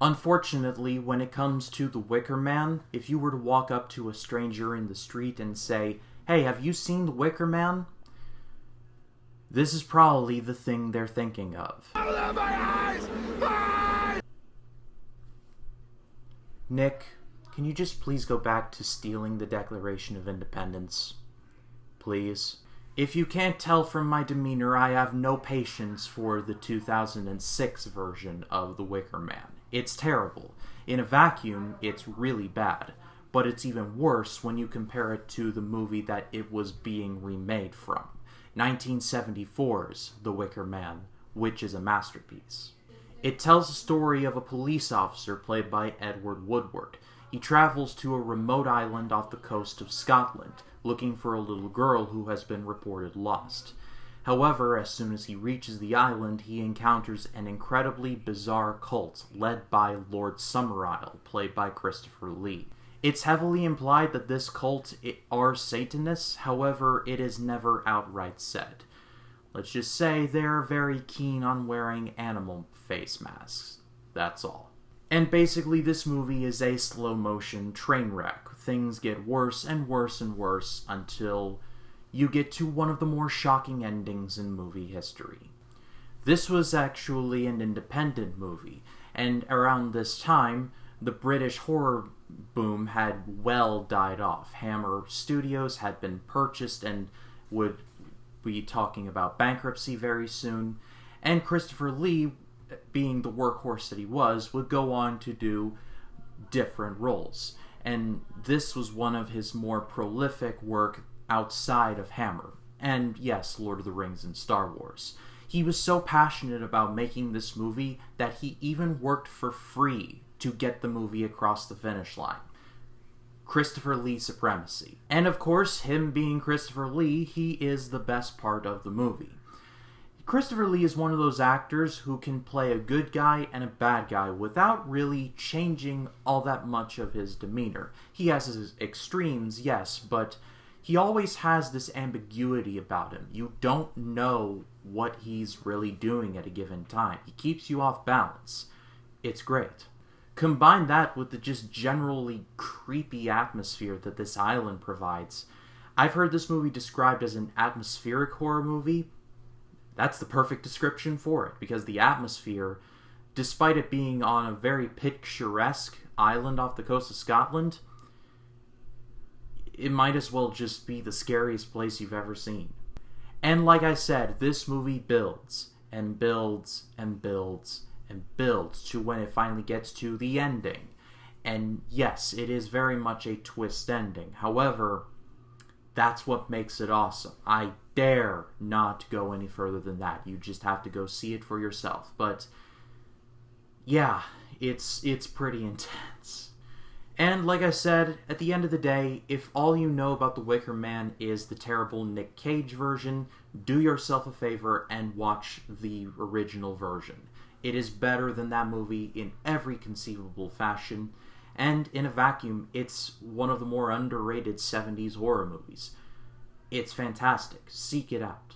Unfortunately, when it comes to the Wicker Man, if you were to walk up to a stranger in the street and say, "Hey, have you seen the Wicker Man?" this is probably the thing they're thinking of. Nick, can you just please go back to stealing the Declaration of Independence? Please. If you can't tell from my demeanor, I have no patience for the 2006 version of The Wicker Man. It's terrible. In a vacuum, it's really bad. But it's even worse when you compare it to the movie that it was being remade from. 1974's The Wicker Man, which is a masterpiece. It tells the story of a police officer played by Edward Woodward. He travels to a remote island off the coast of Scotland, looking for a little girl who has been reported lost. However, as soon as he reaches the island, he encounters an incredibly bizarre cult led by Lord Summerisle, played by Christopher Lee. It's heavily implied that this cult are Satanists, however, it is never outright said. Let's just say they're very keen on wearing animal face masks. That's all. And basically this movie is a slow-motion train wreck. Things get worse and worse and worse until you get to one of the more shocking endings in movie history. This was actually an independent movie, and around this time, the British horror boom had well died off. Hammer Studios had been purchased and would be talking about bankruptcy very soon, and Christopher Lee, being the workhorse that he was, would go on to do different roles. And this was one of his more prolific work outside of Hammer. And yes, Lord of the Rings and Star Wars. He was so passionate about making this movie that he even worked for free to get the movie across the finish line. Christopher Lee supremacy. And of course, him being Christopher Lee, he is the best part of the movie. Christopher Lee is one of those actors who can play a good guy and a bad guy without really changing all that much of his demeanor. He has his extremes, yes, but he always has this ambiguity about him. You don't know what he's really doing at a given time. He keeps you off balance. It's great. Combine that with the just generally creepy atmosphere that this island provides. I've heard this movie described as an atmospheric horror movie. That's the perfect description for it, because the atmosphere, despite it being on a very picturesque island off the coast of Scotland, it might as well just be the scariest place you've ever seen. And like I said, this movie builds and builds and builds and builds to when it finally gets to the ending. And yes, it is very much a twist ending. However, that's what makes it awesome. I dare not go any further than that. You just have to go see it for yourself. But yeah, it's pretty intense. And like I said, at the end of the day, if all you know about The Wicker Man is the terrible Nick Cage version, do yourself a favor and watch the original version. It is better than that movie in every conceivable fashion, and in a vacuum, it's one of the more underrated 70s horror movies. It's fantastic. Seek it out.